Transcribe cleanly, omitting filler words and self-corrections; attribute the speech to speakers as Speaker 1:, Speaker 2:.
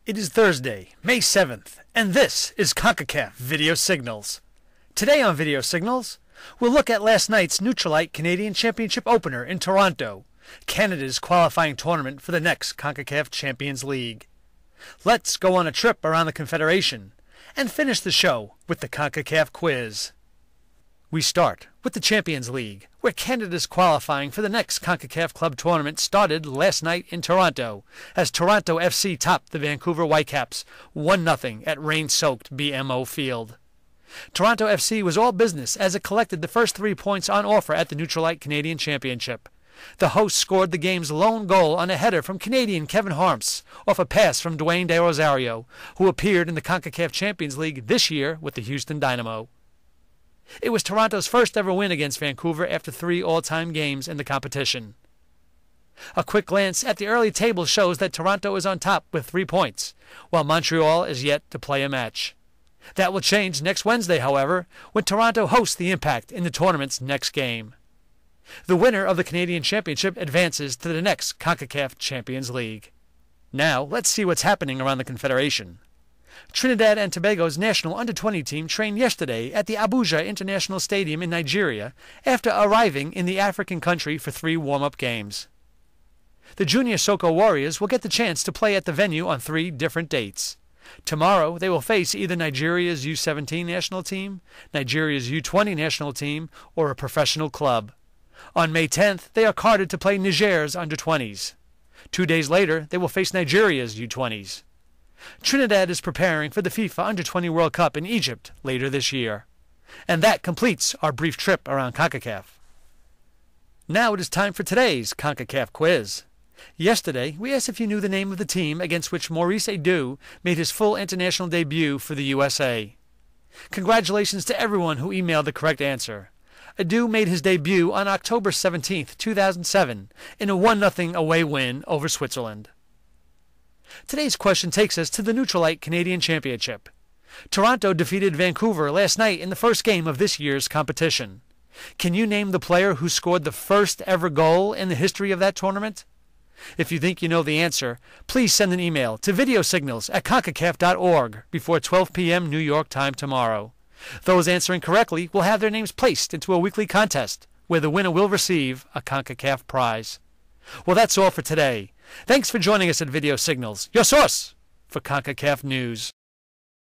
Speaker 1: It is Thursday, May 7th, and this is Concacaf Video Signals. Today on Video Signals, we'll look at last night's Nutrilite Canadian Championship opener in Toronto, Canada's qualifying tournament for the next Concacaf Champions League. Let's go on a trip around the Confederation and finish the show with the Concacaf quiz. We start with the Champions League, where Canada's qualifying for the next CONCACAF Club tournament started last night in Toronto, as Toronto FC topped the Vancouver Whitecaps 1-0 at rain-soaked BMO Field. Toronto FC was all business as it collected the first 3 points on offer at the Nutrilite Canadian Championship. The hosts scored the game's lone goal on a header from Canadian Kevin Harms off a pass from Dwayne De Rosario, who appeared in the CONCACAF Champions League this year with the Houston Dynamo. It was Toronto's first ever win against Vancouver after 3 all-time games in the competition. A quick glance at the early table shows that Toronto is on top with 3 points, while Montreal is yet to play a match. That will change next Wednesday, however, when Toronto hosts the Impact in the tournament's next game. The winner of the Canadian Championship advances to the next CONCACAF Champions League. Now, let's see what's happening around the Confederation. Trinidad and Tobago's national under-20 team trained yesterday at the Abuja International Stadium in Nigeria after arriving in the African country for 3 warm-up games. The Junior Soko Warriors will get the chance to play at the venue on 3 different dates. Tomorrow, they will face either Nigeria's U17 national team, Nigeria's U20 national team, or a professional club. On May 10th, they are carded to play Niger's under-20s. 2 days later, they will face Nigeria's U20s. Trinidad is preparing for the FIFA Under-20 World Cup in Egypt later this year. And that completes our brief trip around CONCACAF. Now it is time for today's CONCACAF quiz. Yesterday, we asked if you knew the name of the team against which Maurice Edu made his full international debut for the USA. Congratulations to everyone who emailed the correct answer. Edu made his debut on October 17, 2007, in a 1-0 away win over Switzerland. Today's question takes us to the Nutrilite Canadian Championship. Toronto defeated Vancouver last night in the first game of this year's competition. Can you name the player who scored the first ever goal in the history of that tournament? If you think you know the answer, please send an email to VideoSignals@concacaf.org before 12 p.m. New York time tomorrow. Those answering correctly will have their names placed into a weekly contest where the winner will receive a CONCACAF prize. Well, that's all for today. Thanks for joining us at Video Signals, your source for CONCACAF news.